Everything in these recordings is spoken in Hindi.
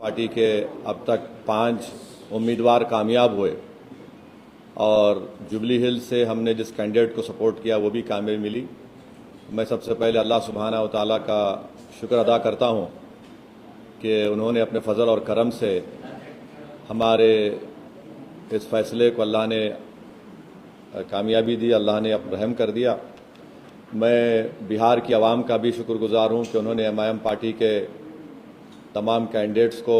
पार्टी के अब तक 5 उम्मीदवार कामयाब हुए और जुबली हिल से हमने जिस कैंडिडेट को सपोर्ट किया वो भी कामयाबी मिली। मैं सबसे पहले अल्लाह सुब्हाना व तआला का शुक्र अदा करता हूँ कि उन्होंने अपने फजल और करम से हमारे इस फैसले को अल्लाह ने कामयाबी दी, अल्लाह ने रहम कर दिया। मैं बिहार की आवाम का भी शुक्रगुजार हूँ कि उन्होंने एमआईएम पार्टी के तमाम कैंडिडेट्स को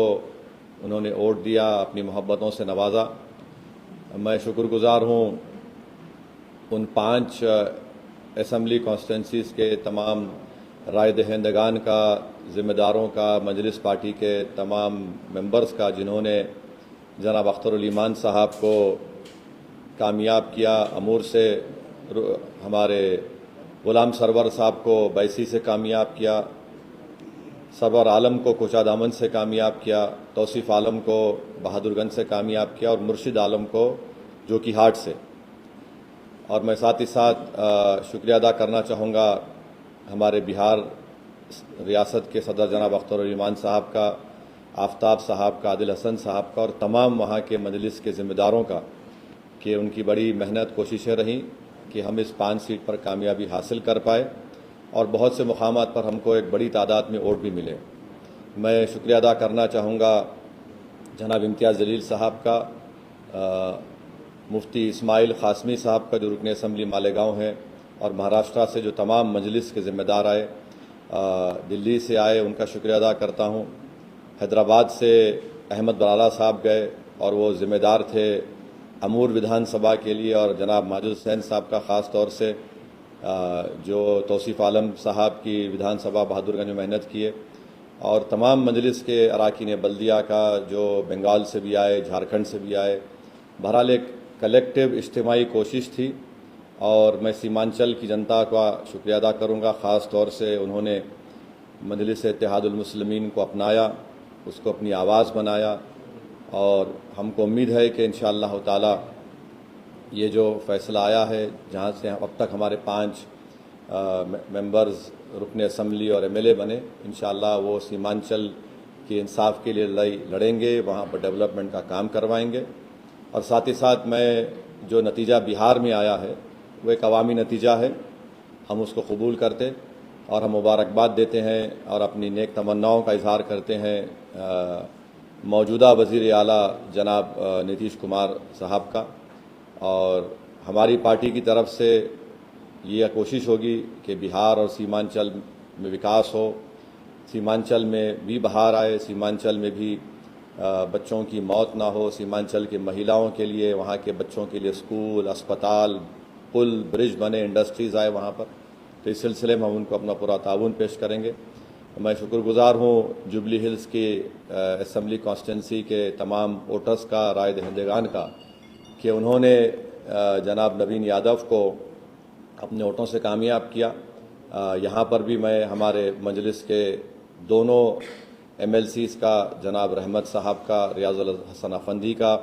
उन्होंने वोट दिया, अपनी मोहब्बतों से नवाजा। मैं शुक्रगुजार हूँ उन 5 असम्बली कॉन्स्टिट्यूंसीज़ के तमाम राय दहिंदगान का, ज़िम्मेदारों का, मजलिस पार्टी के तमाम मेंबर्स का, जिन्होंने जनाब अख्तरुल ईमान साहब को कामयाब किया। अमूर से हमारे गुलाम सरवर साहब को बैसी से कामयाब किया, सरवर आलम को कोचादामन से कामयाब किया, तौसीफ आलम को बहादुरगंज से कामयाब किया और मुर्शिद आलम को जोकीहाट से। और मैं साथ ही साथ शुक्रिया अदा करना चाहूँगा हमारे बिहार रियासत के सदर जनाब अख्तरुल ईमान साहब का, आफ्ताब साहब का, आदिल हसन साहब का और तमाम वहाँ के मजलिस के ज़िम्मेदारों का कि उनकी बड़ी मेहनत कोशिशें रहीं कि हम इस 5 सीट पर कामयाबी हासिल कर पाए और बहुत से मुकामात पर हमको एक बड़ी तादाद में वोट भी मिले। मैं शुक्रिया अदा करना चाहूँगा जनाब इम्तियाज़ जलील साहब का, मुफ्ती इस्माइल क़ासमी साहब का जो रुकन असम्बली मालेगांव हैं, और महाराष्ट्र से जो तमाम मजलिस के ज़िम्मेदार आए, दिल्ली से आए, उनका शुक्रिया अदा करता हूँ। हैदराबाद से अहमद बराला साहब गए और वो ज़िम्मेदार थे अमूर विधानसभा के लिए, और जनाब माजिद हुसैन साहब का ख़ास तौर से जो तौसीफ आलम साहब की विधानसभा बहादुरगंज में मेहनत किए, और तमाम मजलिस के अराकीन बल्दिया का जो बंगाल से भी आए, झारखंड से भी आए। बहरहाल एक कलेक्टिव इज्तिमाई कोशिश थी और मैं सीमांचल की जनता का शुक्रिया अदा करूँगा। ख़ास तौर से उन्होंने मजलिस इत्तेहादुल मुस्लिमीन को अपनाया, उसको अपनी आवाज़ बनाया, और हमको उम्मीद है कि इंशाअल्लाह ताला ये जो फ़ैसला आया है, जहाँ से अब तक हमारे 5 मेंबर्स रुकन असम्बली और एमएलए बने, इंशाअल्लाह वो सीमांचल के इंसाफ के लिए लड़ाई लड़ेंगे, वहाँ पर डेवलपमेंट का काम करवाएंगे। और साथ ही साथ मैं जो नतीजा बिहार में आया है वो एक अवामी नतीजा है, हम उसको कबूल करते और हम मुबारकबाद देते हैं और अपनी नेक तमन्नाओं का इजहार करते हैं मौजूदा वज़ीर आला जनाब नीतीश कुमार साहब का। और हमारी पार्टी की तरफ से ये कोशिश होगी कि बिहार और सीमांचल में विकास हो, सीमांचल में भी बहार आए, सीमांचल में भी बच्चों की मौत ना हो, सीमांचल की महिलाओं के लिए, वहाँ के बच्चों के लिए स्कूल, अस्पताल, पुल, ब्रिज बने, इंडस्ट्रीज़ आए वहाँ पर। तो इस सिलसिले में हम उनको अपना पूरा ताउन पेश करेंगे। मैं शुक्रगुजार हूँ जुबली हिल्स की असम्बली कॉन्स्टिट्यूंसी के तमाम वोटर्स का, राय दहिंदगान का, कि उन्होंने जनाब नवीन यादव को अपने वोटों से कामयाब किया। यहाँ पर भी मैं हमारे मजलिस के दोनों एमएलसीज़ का, जनाब रहमत साहब का, रियाजुल हसन अफंदी का,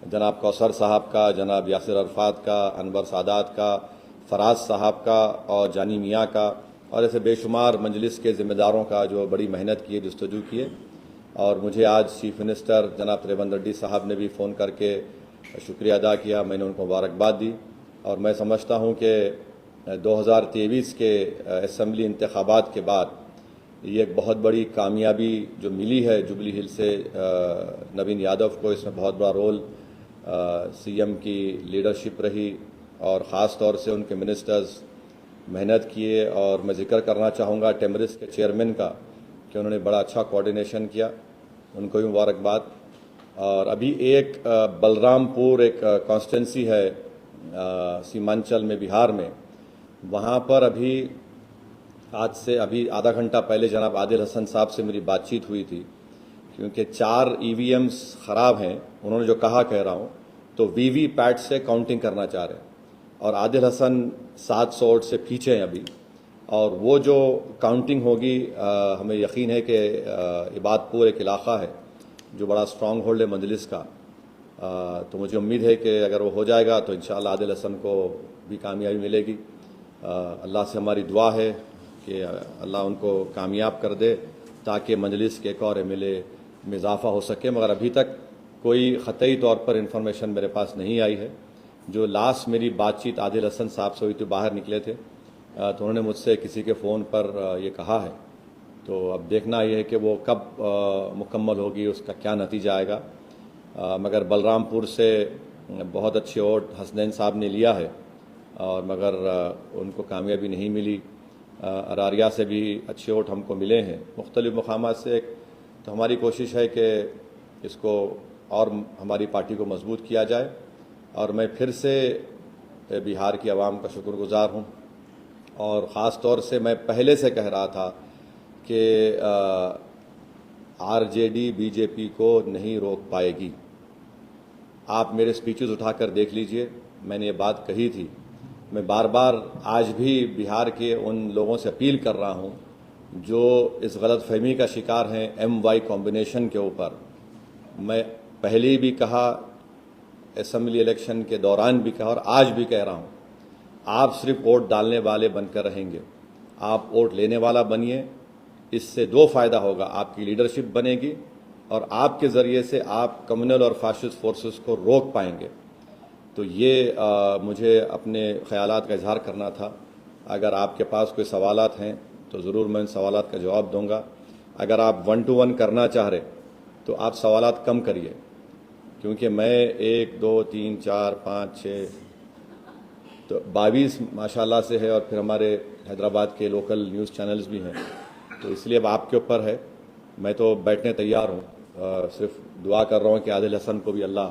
जनाब कौसर साहब का, जनाब यासिर अरफात का, अनवर सादात का, फराज साहब का और जानी मियाँ का, और ऐसे बेशुमार मजलिस के ज़िम्मेदारों का जो बड़ी मेहनत की है, जस्तजू किए। और मुझे आज चीफ मिनिस्टर जनाब रेवंत रेड्डी साहब ने भी फ़ोन करके शुक्रिया अदा किया, मैंने उनको मुबारकबाद दी। और मैं समझता हूँ कि 2023 के असम्बली इंतखाबात के बाद ये एक बहुत बड़ी कामयाबी जो मिली है जुबली हिल से नवीन यादव को, इसमें बहुत बड़ा रोल सीएम की लीडरशिप रही और ख़ास तौर से उनके मिनिस्टर्स मेहनत किए। और मैं जिक्र करना चाहूँगा टेमरिस के चेयरमैन का कि उन्होंने बड़ा अच्छा कोऑर्डिनेशन किया, उनको भी मुबारकबाद। और अभी एक बलरामपुर एक कॉन्स्टिट्यूंसी है सीमांचल में, बिहार में, वहाँ पर अभी आज से अभी आधा घंटा पहले जनाब आदिल हसन साहब से मेरी बातचीत हुई थी, क्योंकि 4 ईवीएम्स ख़राब हैं, उन्होंने जो कहा कह रहा हूँ, तो वीवीपैट से काउंटिंग करना चाह रहे हैं और आदिल हसन 700 वोट से पीछे हैं अभी। और वो जो काउंटिंग होगी, हमें यकीन है कि इबादपुर एक इलाक़ा है जो बड़ा स्ट्रॉन्ग होल्ड है मजलिस का, तो मुझे उम्मीद है कि अगर वो हो जाएगा तो इंशाअल्लाह आदिल हसन को भी कामयाबी मिलेगी। अल्लाह से हमारी दुआ है कि अल्लाह उनको कामयाब कर दे ताकि मजलिस के एक और एमएलए में इजाफा हो सके, मगर अभी तक कोई ख़तई तौर पर इंफॉर्मेशन मेरे पास नहीं आई है। जो लास्ट मेरी बातचीत आदिल हसन साहब से हुई थी, बाहर निकले थे, तो उन्होंने मुझसे किसी के फ़ोन पर ये कहा है। तो अब देखना ये है कि वो कब मुकम्मल होगी, उसका क्या नतीजा आएगा। मगर बलरामपुर से बहुत अच्छे वोट हसनैन साहब ने लिया है, और मगर उनको कामयाबी नहीं मिली। अरारिया से भी अच्छे वोट हमको मिले हैं, मुख्तलिफ़ मकामात से। तो हमारी कोशिश है कि इसको और हमारी पार्टी को मजबूत किया जाए, और मैं फिर से बिहार की आवाम का शुक्रगुजार हूँ। और ख़ास तौर से मैं पहले से कह रहा था कि आरजेडी बीजेपी को नहीं रोक पाएगी। आप मेरे स्पीचेस उठाकर देख लीजिए, मैंने ये बात कही थी। मैं बार बार आज भी बिहार के उन लोगों से अपील कर रहा हूँ जो इस गलतफहमी का शिकार हैं MY कॉम्बिनेशन के ऊपर। मैं पहले भी कहा, असेंबली इलेक्शन के दौरान भी कहा, और आज भी कह रहा हूँ, आप सिर्फ वोट डालने वाले बनकर रहेंगे, आप वोट लेने वाला बनिए। इससे दो फ़ायदा होगा, आपकी लीडरशिप बनेगी और आपके ज़रिए से आप कम्युनल और फाशिस्ट फोर्सेस को रोक पाएंगे। तो ये मुझे अपने ख़यालात का इजहार करना था। अगर आपके पास कोई सवालात हैं तो ज़रूर मैं इन सवालात का जवाब दूंगा। अगर आप 1 to 1 करना चाह रहे तो आप सवालात कम करिए, क्योंकि मैं 1 2 3 4 5 6 तो 22 माशाल्लाह से है, और फिर हमारे हैदराबाद के लोकल न्यूज़ चैनल्स भी हैं। तो इसलिए अब आपके ऊपर है, मैं तो बैठने तैयार हूँ। सिर्फ दुआ कर रहा हूँ कि आदिल हसन को भी अल्लाह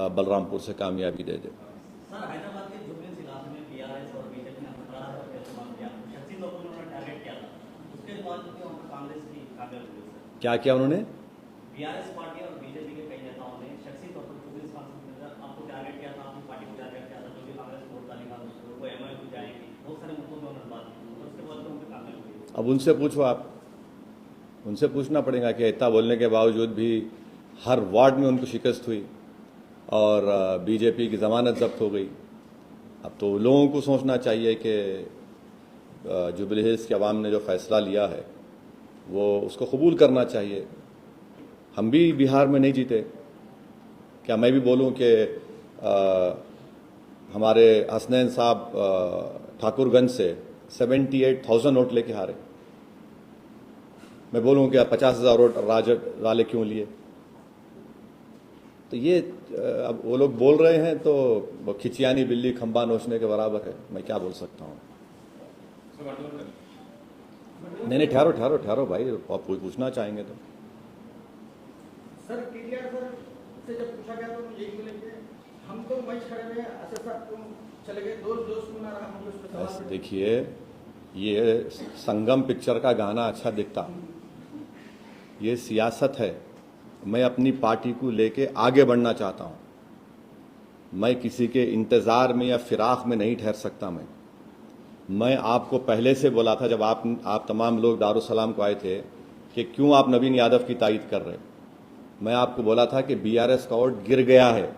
बलरामपुर से कामयाबी दे दे। सर, हैदराबाद के जुबलिंस इलाके में बीआरएस और बीजेपी ने बड़ा इस्तेमाल किया, शक्ति लोगों ने उन्होंने टारगेट किया था, उसके बाद वहाँ पर कांग्रेस की कामयाबी हुई। सर, क्या किया उन्होंने? बीआरएस पार्टी और बीजेपी के कई नेताओं ने शक्ति तौर पर जुबलिंस आपको टारगेट किया था, आपकी पार्टी को टारगेट किया था, जो भी कांग्रेस वोट डालेगा वो MI को जाएगी, बहुत सारे मुद्दों में उन्होंने बात की, और उसके बाद उनकी कामयाबी हुई। अब उनसे पूछो, आप उनसे पूछना पड़ेगा कि इतना बोलने के बावजूद भी हर वार्ड में उनको शिकस्त हुई और बीजेपी की ज़मानत जब्त हो गई। अब तो लोगों को सोचना चाहिए कि जुबली हिल्स के अवाम ने जो फ़ैसला लिया है वो उसको कबूल करना चाहिए। हम भी बिहार में नहीं जीते, क्या मैं भी बोलूं कि हमारे हसनैन साहब ठाकुरगंज से 78,000 वोट लेके हारे? मैं बोलूं कि 50,000 वोट राजद वाले क्यों लिए? तो ये अब वो लोग बोल रहे हैं तो वो खिचियानी बिल्ली खंबा नोचने के बराबर है। मैं क्या बोल सकता हूँ? नहीं, ठहरो भाई, आप कोई पूछना चाहेंगे तो। सर, केटीआर सर से जब पूछा गया तो यही बोले कि हम तो मैच खड़े में ऐसे सब तुम चले गए, दोस्त में ना रहा, हम उस पे सवाल। देखिए, ये संगम पिक्चर का गाना अच्छा दिखता, ये सियासत है। मैं अपनी पार्टी को लेके आगे बढ़ना चाहता हूँ। मैं किसी के इंतज़ार में या फिराक में नहीं ठहर सकता। मैं आपको पहले से बोला था, जब आप तमाम लोग दारुसलाम को आए थे, कि क्यों आप नवीन यादव की तायद कर रहे। मैं आपको बोला था कि बीआरएस का वोट गिर गया है,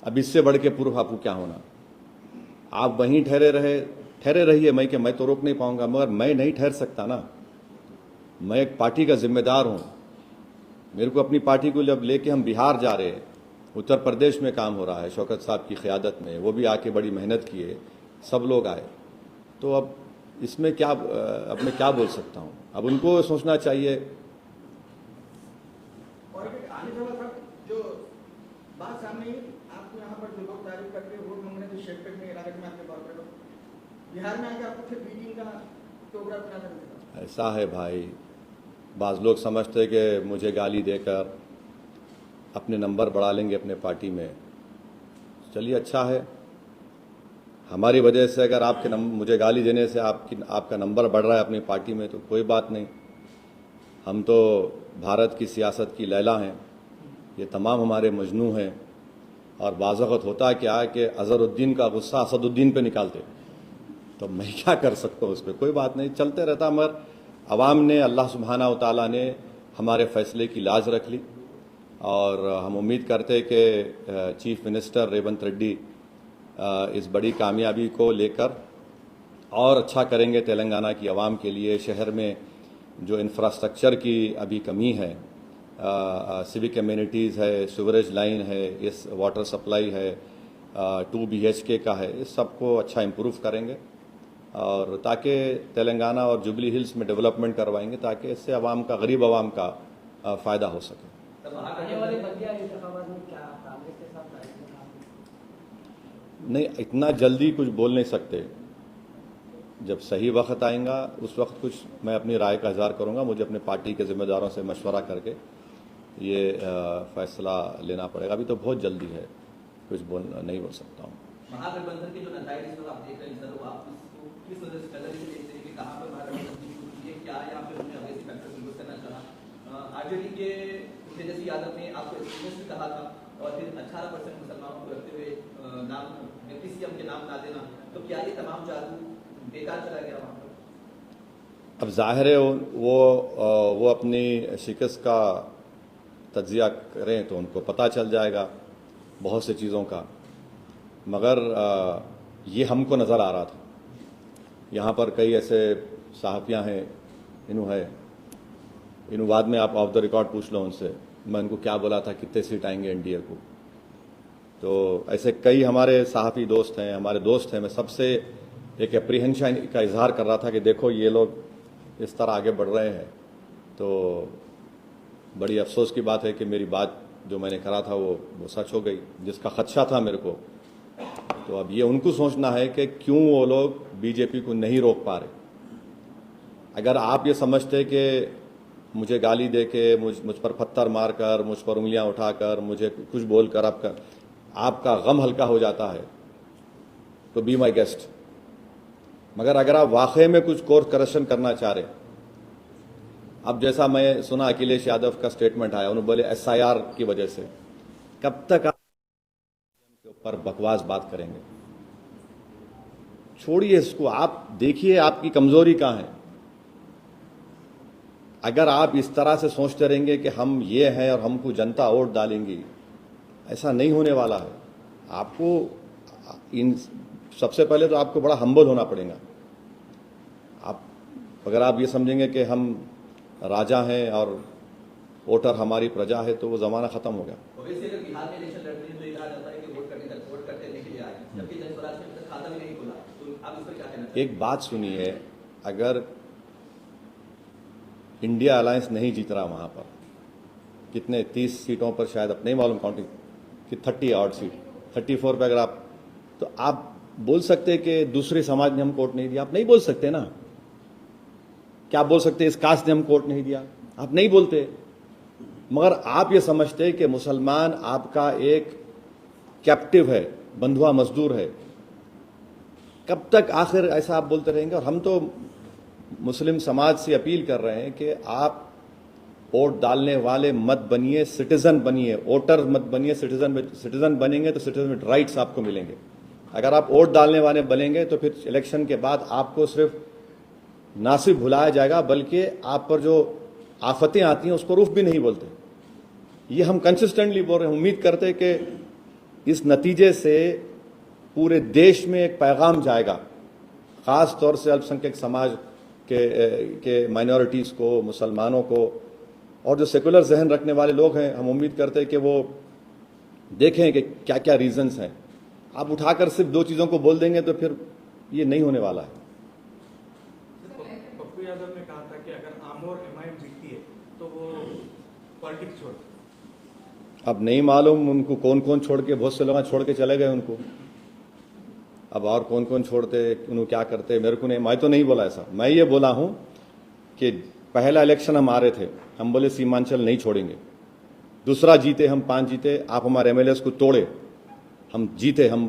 अब इससे बढ़ के पूर्व आपको क्या होना। आप वहीं ठहरे रहिए। मैं तो रोक नहीं पाऊंगा, मगर मैं नहीं ठहर सकता ना। मैं एक पार्टी का जिम्मेदार हूं। मेरे को अपनी पार्टी को जब लेके हम बिहार जा रहे हैं, उत्तर प्रदेश में काम हो रहा है शौकत साहब की क़यादत में, वो भी आके बड़ी मेहनत किए, सब लोग आए, तो अब इसमें क्या, अब मैं क्या बोल सकता हूं? अब उनको सोचना चाहिए। और आने वाला सर जो बात सामने आई, आप यहाँ पर जो लोग तारीफ करके वोट मांगने थे शेखपेट में, इलाके में आपके बात करो, बिहार में आके आपको फिर बीटिंग का प्रोग्राम क्या करना? ऐसा है भाई, बाज़ लोग समझते कि मुझे गाली देकर अपने नंबर बढ़ा लेंगे अपने पार्टी में। चलिए, अच्छा है, हमारी वजह से अगर आपके मुझे गाली देने से आपका नंबर बढ़ रहा है अपनी पार्टी में तो कोई बात नहीं। हम तो भारत की सियासत की लैला हैं, ये तमाम हमारे मजनू हैं। और बाज़-वक़्त होता क्या है कि अज़हरुद्दीन का गुस्सा असदुद्दीन पे निकालते, तो मैं क्या कर सकता हूँ उस पर? कोई बात नहीं, चलते रहता। मगर अवाम ने, अल्लाह सुब्हाना व तआला ने हमारे फ़ैसले की लाज रख ली, और हम उम्मीद करते कि चीफ मिनिस्टर रेवंत रेड्डी इस बड़ी कामयाबी को लेकर और अच्छा करेंगे तेलंगाना की आवाम के लिए। शहर में जो इंफ्रास्ट्रक्चर की अभी कमी है सिविक एमिनिटीज़ है, सीवरेज लाइन है, इस वाटर सप्लाई है, 2 BHK का है, इस सबको अच्छा इम्प्रूव करेंगे और ताकि तेलंगाना और जुबली हिल्स में डेवलपमेंट करवाएंगे ताकि इससे आवाम का, गरीब आवाम का फ़ायदा हो सके। आने वाले बंदिया इंतखाबात में क्या कांग्रेस के साथ राजनीति नहीं, इतना जल्दी कुछ बोल नहीं सकते। जब सही वक्त आएगा उस वक्त कुछ मैं अपनी राय का इजहार करूंगा। मुझे अपने पार्टी के जिम्मेदारों से मशवरा करके ये फैसला लेना पड़ेगा। अभी तो बहुत जल्दी है, कुछ नहीं बोल सकता हूँ। महागठबंधन के जो नतज इस वक्त आप देख रहे हैं सर, आप किस वजह से कलर से देखते हैं कि कहाँ पर महागठबंधन की ये क्या यहाँ पे उन्होंने अवैध फैक्टर यूज करना चाहा। आरजेडी के तेजस्वी यादव ने आपको एक्सपीरियंस भी कहा था और फिर 18% मुसलमानों को रखते हुए नाम डिप्टी सीएम के नाम ना देना, तो क्या ये तमाम जादू बेकार चला गया वहाँ पर? अब जाहिर है वो अपनी शिकस्त का तज्जिया करें तो उनको पता चल जाएगा बहुत सी चीज़ों का, मगर ये हमको नज़र आ रहा था। यहाँ पर कई ऐसे सहाफ़ियाँ हैं, इन्हों बाद में आप ऑफ द रिकॉर्ड पूछ लो उनसे, मैं उनको क्या बोला था, कितने सीट आएंगे एनडीए को। तो ऐसे कई हमारे सहाफ़ी दोस्त हैं, हमारे दोस्त हैं। मैं सबसे एक एप्रीहेंशन का इजहार कर रहा था कि देखो ये लोग इस तरह आगे बढ़ रहे हैं। तो बड़ी अफसोस की बात है कि मेरी बात जो मैंने करा था वो सच हो गई, जिसका खदशा था मेरे को। तो अब ये उनको सोचना है कि क्यों वो लोग बीजेपी को नहीं रोक पा रहे। अगर आप ये समझते कि मुझे गाली दे के, मुझ पर पत्थर मारकर, मुझ पर उंगलियां उठाकर, मुझे कुछ बोलकर आपका गम हल्का हो जाता है तो बी माई गेस्ट। मगर अगर आप वाकई में कुछ कोर्स करेक्शन करना चाह रहे, अब जैसा मैं सुना अखिलेश यादव का स्टेटमेंट आया, उन्होंने बोले SIR की वजह से, कब तक आप के ऊपर बकवास बात करेंगे? छोड़िए इसको, आप देखिए आपकी कमजोरी कहां है। अगर आप इस तरह से सोचते रहेंगे कि हम ये हैं और हमको जनता वोट डालेंगी, ऐसा नहीं होने वाला है। आपको सबसे पहले तो आपको बड़ा हम्बल होना पड़ेगा। अगर आप ये समझेंगे कि हम राजा हैं और वोटर हमारी प्रजा है तो वो ज़माना ख़त्म हो गया। ओवैसी अगर बिहार में इलेक्शन लड़ रही है तो ये कहा जाता है कि वोट करने के लिए आए, जबकि जनस्वराज में खाता भी नहीं खुला, तो आप इस पर क्या कहना चाहते हैं? एक बात सुनिए, अगर इंडिया अलायंस नहीं जीत रहा वहाँ पर, कितने 30 सीटों पर शायद, अब नहीं मालूम काउंटिंग कि 30 ऑड सीट, 34 पे अगर आप, तो आप बोल सकते कि दूसरे समाज ने हमको वोट नहीं दिया? आप नहीं बोल सकते ना। क्या आप बोल सकते इस कास्ट ने हमको वोट नहीं दिया? आप नहीं बोलते। मगर आप ये समझते कि मुसलमान आपका एक कैप्टिव है, बंधुआ मजदूर है। कब तक आखिर ऐसा आप बोलते रहेंगे? और हम तो मुस्लिम समाज से अपील कर रहे हैं कि आप वोट डालने वाले मत बनिए, सिटीजन बनिए। वोटर मत बनिए, सिटीजन बनेंगे तो सिटीजन राइट्स आपको मिलेंगे। अगर आप वोट डालने वाले बनेंगे तो फिर इलेक्शन के बाद आपको सिर्फ ना सिर्फ भुलाया जाएगा बल्कि आप पर जो आफतें आती हैं उसको रूफ भी नहीं बोलते। ये हम कंसिस्टेंटली बोल रहे हैं। उम्मीद करते हैं कि इस नतीजे से पूरे देश में एक पैगाम जाएगा, ख़ास तौर से अल्पसंख्यक समाज के माइनॉरिटीज़ को, मुसलमानों को, और जो सेकुलर जहन रखने वाले लोग हैं। हम उम्मीद करते हैं कि वो देखें कि क्या क्या रीजंस हैं। आप उठाकर सिर्फ 2 चीज़ों को बोल देंगे तो फिर ये नहीं होने वाला है। पप्पू यादव ने कहा था कि अगर आमोर MIM जीतती है तो वो पॉलिटिक्स छोड़। अब नहीं मालूम उनको कौन कौन छोड़ के, बहुत से लोग छोड़ के चले गए उनको। अब और कौन कौन छोड़ते, उन्होंने क्या करते, मेरे को नहीं, मैं तो नहीं बोला ऐसा। मैं ये बोला हूं कि पहला इलेक्शन हम आ रहे थे, हम बोले सीमांचल नहीं छोड़ेंगे। दूसरा जीते, हम 5 जीते, आप हमारे MLAs को तोड़े, हम जीते, हम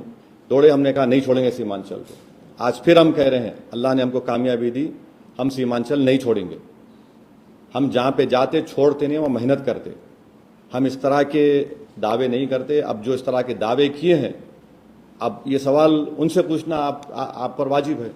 तोड़े, हमने कहा नहीं छोड़ेंगे सीमांचल को। आज फिर हम कह रहे हैं, अल्लाह ने हमको कामयाबी दी, हम सीमांचल नहीं छोड़ेंगे। हम जहां पे जाते छोड़ते नहीं, वो मेहनत करते। हम इस तरह के दावे नहीं करते। अब जो इस तरह के दावे किए हैं, अब ये सवाल उनसे पूछना आप पर वाजिब है।